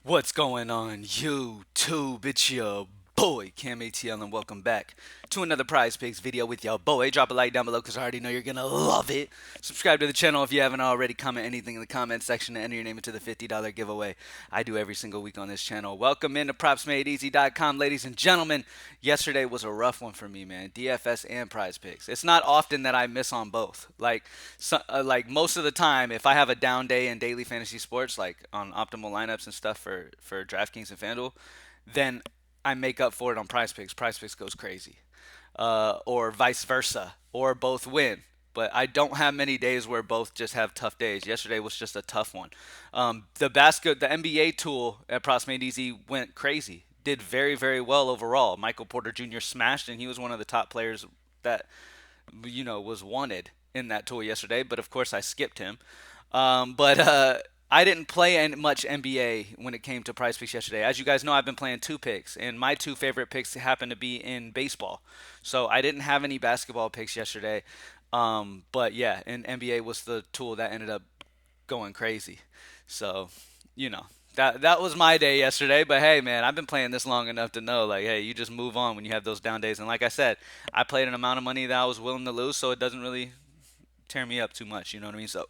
What's going on, YouTube? It's your boy, Cam ATL, and welcome back to another Prize Picks video with your boy. Drop a like down below because I already know you're going to love it. Subscribe to the channel if you haven't already. Comment anything in the comment section to enter your name into the $50 giveaway I do every single week on this channel. Welcome into PropsMadeEasy.com, ladies and gentlemen. Yesterday was a rough one for me, man. DFS and Prize Picks. It's not often that I miss on both. Like most of the time, if I have a down day in daily fantasy sports, like on optimal lineups and stuff for DraftKings and FanDuel, then I make up for it on Prize Picks. Prize Picks goes crazy, or vice versa, or both win. But I don't have many days where both just have tough days. Yesterday was just a tough one. The NBA tool at Props Made Easy went crazy. Did very very well overall. Michael Porter Jr. smashed, and he was one of the top players that was wanted in that tool yesterday. But of course, I skipped him. But I didn't play much NBA when it came to Prize Picks yesterday. As you guys know, I've been playing two picks, and my two favorite picks happen to be in baseball. So I didn't have any basketball picks yesterday. But yeah, and NBA was the tool that ended up going crazy. So, you know, that was my day yesterday. But hey, man, I've been playing this long enough to know, like, hey, you just move on when you have those down days. And like I said, I played an amount of money that I was willing to lose, so it doesn't really tear me up too much. You know what I mean? So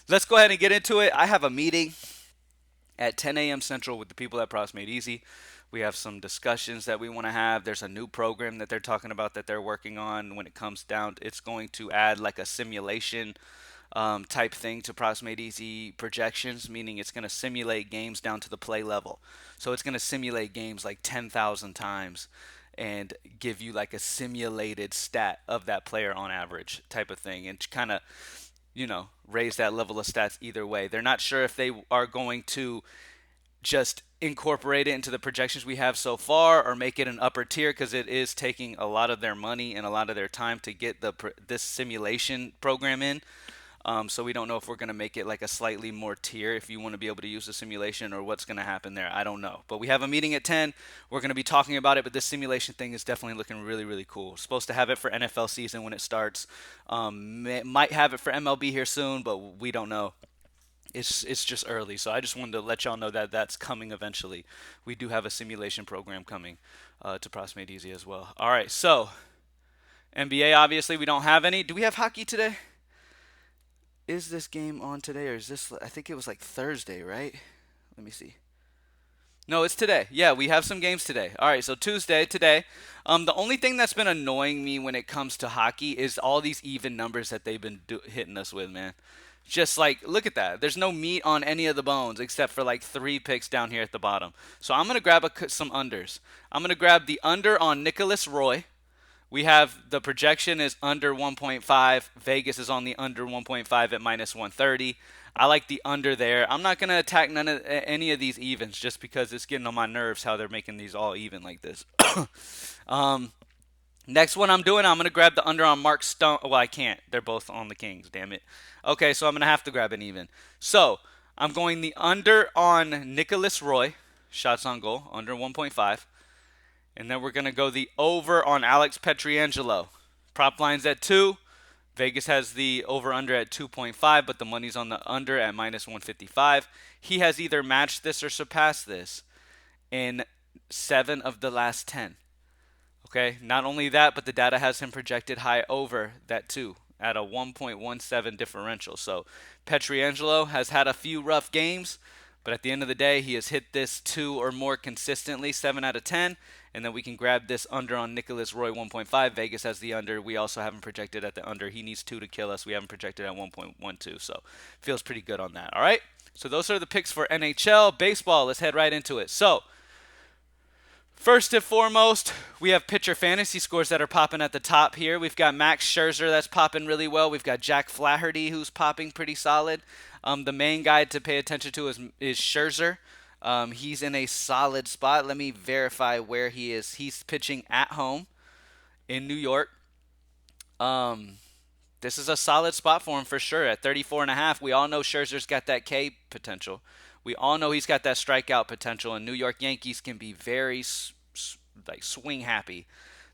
let's go ahead and get into it. I have a meeting at 10 a.m. Central with the people at Props Made Easy. We have some discussions that we want to have. There's a new program that they're talking about that they're working on when it comes down. It's going to add like a simulation type thing to Props Made Easy projections, meaning it's going to simulate games down to the play level. So it's going to simulate games like 10,000 times and give you like a simulated stat of that player on average type of thing and kind of raise that level of stats either way. They're not sure if they are going to just incorporate it into the projections we have so far or make it an upper tier because it is taking a lot of their money and a lot of their time to get this simulation program in. So we don't know if we're going to make it like a slightly more tier if you want to be able to use the simulation or what's going to happen there. I don't know. But we have a meeting at 10. We're going to be talking about it, but this simulation thing is definitely looking really, really cool. Supposed to have it for NFL season when it starts. Might have it for MLB here soon, but we don't know. It's just early, so I just wanted to let y'all know that that's coming eventually. We do have a simulation program coming to Props Made Easy as well. All right, so NBA obviously we don't have any. Do we have hockey today? Is this game on today or is this? I think it was like Thursday, right? Let me see. No, it's today. Yeah, we have some games today. All right, so Tuesday today. The only thing that's been annoying me when it comes to hockey is all these even numbers that they've been hitting us with, man. Just like, look at that. There's no meat on any of the bones except for like three picks down here at the bottom. So I'm gonna grab some unders. I'm gonna grab the under on Nicholas Roy. We have the projection is under 1.5. Vegas is on the under 1.5 at minus 130. I like the under there. I'm not gonna attack any of these evens just because it's getting on my nerves how they're making these all even like this. um, Next one I'm gonna grab the under on Mark Stone. Well, I can't. They're both on the Kings. Damn it. Okay, so I'm gonna have to grab an even. So I'm going the under on Nicholas Roy, shots on goal, under 1.5. And then we're going to go the over on Alex Petriangelo. Prop line's at 2. Vegas has the over-under at 2.5, but the money's on the under at minus 155. He has either matched this or surpassed this in 7 of the last 10. Okay, not only that, but the data has him projected high over that too at a 1.17 differential. So Petriangelo has had a few rough games, but at the end of the day, he has hit this 2 or more consistently, 7 out of 10. And then we can grab this under on Nicholas Roy 1.5. Vegas has the under. We also haven't projected at the under. He needs 2 to kill us. We haven't projected at 1.12. So feels pretty good on that. All right. So those are the picks for NHL. Baseball, let's head right into it. So first and foremost, we have pitcher fantasy scores that are popping at the top here. We've got Max Scherzer that's popping really well. We've got Jack Flaherty who's popping pretty solid. The main guy to pay attention to is Scherzer. He's in a solid spot. Let me verify where he is. He's pitching at home in New York. This is a solid spot for him for sure. At 34.5, we all know Scherzer's got that K potential. We all know he's got that strikeout potential, and New York Yankees can be very like swing happy.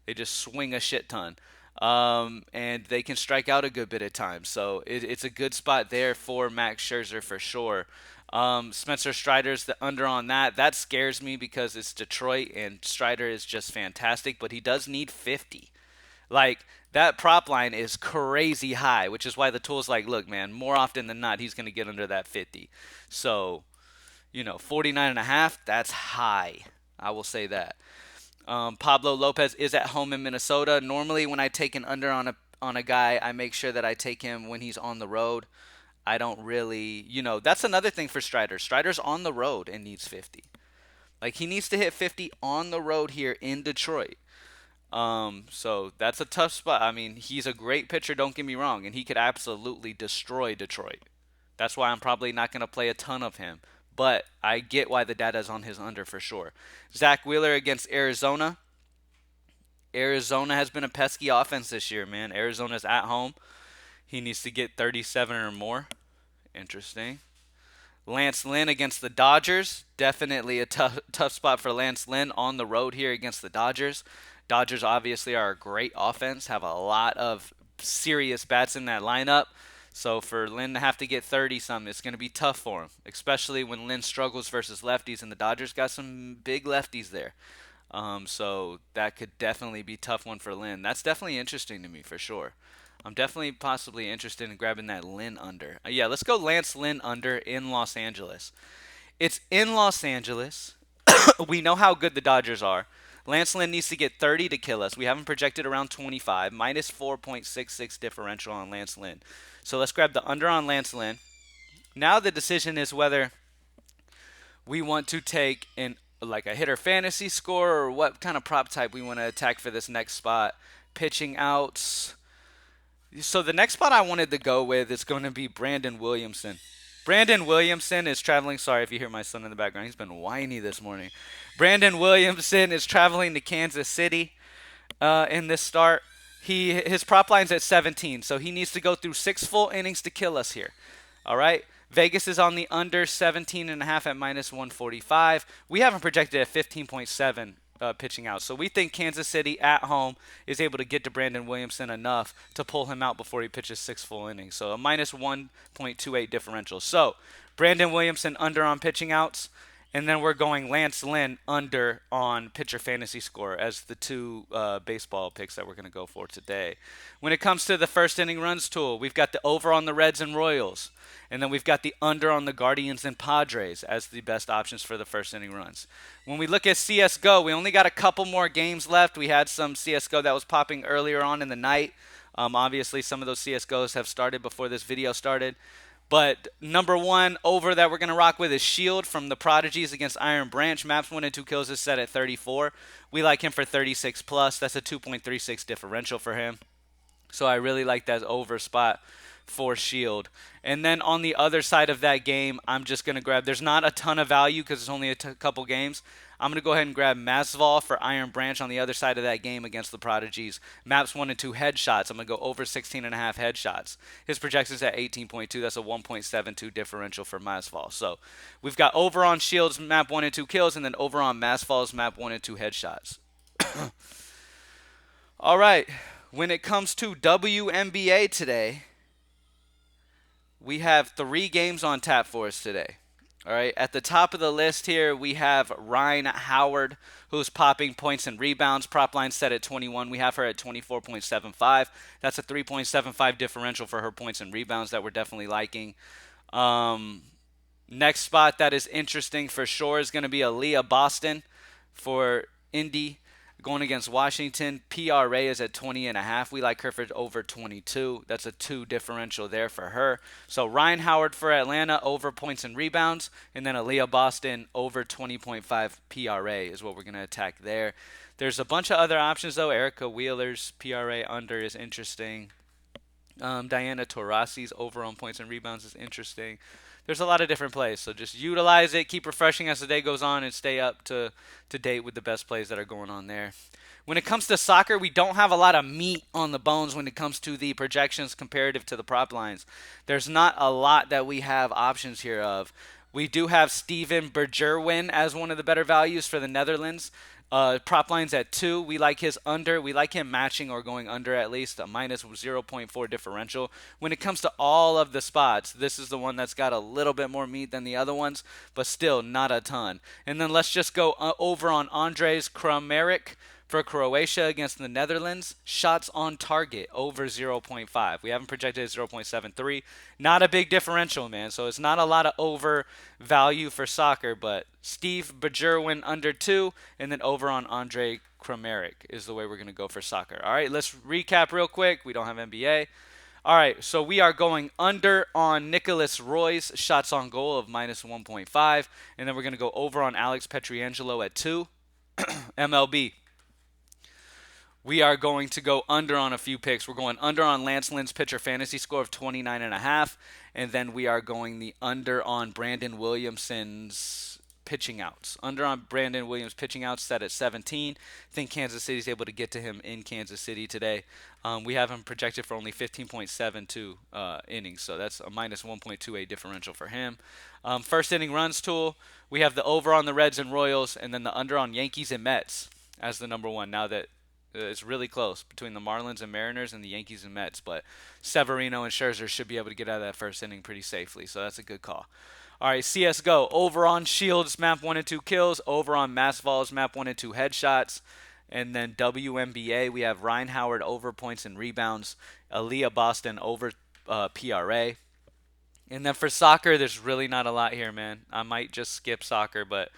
They just swing a shit ton. And they can strike out a good bit of time. So it's a good spot there for Max Scherzer for sure. Spencer Strider's the under on that. That scares me because it's Detroit and Strider is just fantastic, but he does need 50. Like that prop line is crazy high, which is why the tool's like, look, man, more often than not, he's going to get under that 50. So, 49 and a half, that's high. I will say that. Pablo Lopez is at home in Minnesota. Normally, when I take an under on a guy, I make sure that I take him when he's on the road. I don't really, that's another thing for Strider. Strider's on the road and needs 50. Like he needs to hit 50 on the road here in Detroit. So that's a tough spot. I mean, he's a great pitcher, don't get me wrong, and he could absolutely destroy Detroit. That's why I'm probably not going to play a ton of him. But I get why the data's on his under for sure. Zach Wheeler against Arizona. Arizona has been a pesky offense this year, man. Arizona's at home. He needs to get 37 or more. Interesting. Lance Lynn against the Dodgers. Definitely a tough spot for Lance Lynn on the road here against the Dodgers. Dodgers obviously are a great offense, have a lot of serious bats in that lineup. So for Lynn to have to get 30 something, it's going to be tough for him, especially when Lynn struggles versus lefties, and the Dodgers got some big lefties there. So that could definitely be a tough one for Lynn. That's definitely interesting to me for sure. I'm definitely possibly interested in grabbing that Lynn under. Yeah, let's go Lance Lynn under in Los Angeles. It's in Los Angeles. We know how good the Dodgers are. Lance Lynn needs to get 30 to kill us. We have him projected around 25, minus 4.66 differential on Lance Lynn. So let's grab the under on Lance Lynn. Now the decision is whether we want to take like a hitter fantasy score or what kind of prop type we want to attack for this next spot. Pitching outs. So the next spot I wanted to go with is going to be Brandon Williamson. Brandon Williamson is traveling. Sorry if you hear my son in the background. He's been whiny this morning. Brandon Williamson is traveling to Kansas City in this start. His prop line's at 17, so he needs to go through 6 full innings to kill us here. All right. Vegas is on the under 17.5 at minus 145. We have him projected at 15.7 pitching out. So we think Kansas City at home is able to get to Brandon Williamson enough to pull him out before he pitches 6 full innings. So a minus 1.28 differential. So Brandon Williamson under on pitching outs. And then we're going Lance Lynn under on pitcher fantasy score as the two baseball picks that we're going to go for today. When it comes to the first inning runs tool, we've got the over on the Reds and Royals. And then we've got the under on the Guardians and Padres as the best options for the first inning runs. When we look at CSGO, we only got a couple more games left. We had some CSGO that was popping earlier on in the night. Obviously, some of those CSGOs have started before this video started. But number one over that we're going to rock with is Shield from the Prodigies against Iron Branch. Maps 1 and 2 kills is set at 34. We like him for 36 plus. That's a 2.36 differential for him. So I really like that over spot for Shield. And then on the other side of that game, I'm just going to grab, there's not a ton of value because it's only a couple games. I'm going to go ahead and grab Masval for Iron Branch on the other side of that game against the Prodigies. Maps 1 and 2 headshots. I'm going to go over 16.5 headshots. His projection's at 18.2. That's a 1.72 differential for Masval. So we've got over on Shield's map 1 and 2 kills, and then over on Masval's map 1 and 2 headshots. All right. When it comes to WNBA today, we have 3 games on tap for us today. All right, at the top of the list here, we have Ryan Howard, who's popping points and rebounds. Prop line set at 21. We have her at 24.75. That's a 3.75 differential for her points and rebounds that we're definitely liking. Next spot that is interesting for sure is going to be Aaliyah Boston for Indy. Going against Washington, PRA is at 20.5. We like her for over 22. That's a 2 differential there for her. So Ryan Howard for Atlanta over points and rebounds, and then Aaliyah Boston over 20.5 PRA is what we're going to attack there. There's a bunch of other options though. Erica Wheeler's PRA under is interesting. Diana Taurasi's over on points and rebounds is interesting. There's a lot of different plays, so just utilize it, keep refreshing as the day goes on, and stay up to date with the best plays that are going on there. When it comes to soccer, we don't have a lot of meat on the bones when it comes to the projections comparative to the prop lines. There's not a lot that we have options here of. We do have Steven Bergerwin as one of the better values for the Netherlands. Prop lines at 2. We like his under. We like him matching or going under at least a minus zero point 0.4 differential. When it comes to all of the spots, this is the one that's got a little bit more meat than the other ones, but still not a ton. And then let's just go over on Andres Kramaric for Croatia against the Netherlands. Shots on target over 0.5. We haven't projected at 0.73. Not a big differential, man. So it's not a lot of over value for soccer, but Steve Bergerwin under 2, and then over on Andre Kramaric is the way we're going to go for soccer. All right, let's recap real quick. We don't have NBA. All right, so we are going under on Nicholas Roy's shots on goal of minus 1.5, and then we're going to go over on Alex Petriangelo at 2. MLB. We are going to go under on a few picks. We're going under on Lance Lynn's pitcher fantasy score of 29.5, and then we are going the under on Brandon Williamson's pitching outs. Under on Brandon Williams pitching outs set at 17. I think Kansas City's able to get to him in Kansas City today. We have him projected for only 15.72 innings, so that's a minus 1.28 differential for him. First inning runs tool, we have the over on the Reds and Royals, and then the under on Yankees and Mets as the number one. Now that it's really close between the Marlins and Mariners and the Yankees and Mets, but Severino and Scherzer should be able to get out of that first inning pretty safely, so that's a good call. All right, CSGO, over on Shields, map 1 and 2 kills, over on Masvidal's map 1 and 2 headshots, and then WNBA, we have Ryan Howard over points and rebounds, Aaliyah Boston over PRA. And then for soccer, there's really not a lot here, man. I might just skip soccer, but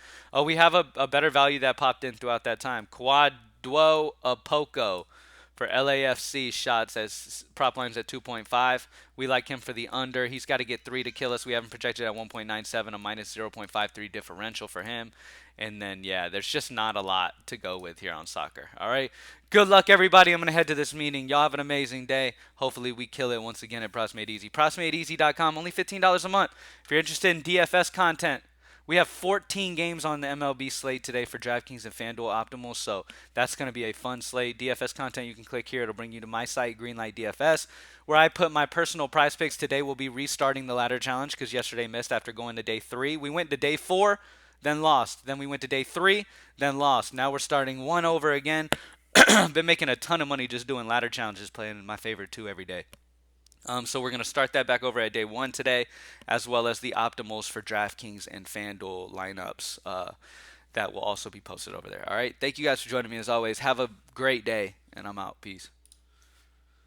we have a better value that popped in throughout that time. Quadwo Apoko for LAFC shots as prop lines at 2.5. We like him for the under. He's got to get 3 to kill us. We haven't projected at 1.97, a minus 0.53 differential for him. And then, yeah, there's just not a lot to go with here on soccer. All right. Good luck, everybody. I'm going to head to this meeting. Y'all have an amazing day. Hopefully, we kill it once again at Pros Made Easy. ProsMadeEasy.com, only $15 a month. If you're interested in DFS content, we have 14 games on the MLB slate today for DraftKings and FanDuel Optimal, so that's going to be a fun slate. DFS content, you can click here. It'll bring you to my site, Greenlight DFS, where I put my personal prize picks. Today we'll be restarting the ladder challenge because yesterday missed after going to day 3. We went to day 4, then lost. Then we went to day 3, then lost. Now we're starting 1 over again. Been making a ton of money just doing ladder challenges, playing my favorite 2 every day. So we're going to start that back over at day 1 today, as well as the optimals for DraftKings and FanDuel lineups that will also be posted over there. All right. Thank you guys for joining me as always. Have a great day, and I'm out. Peace.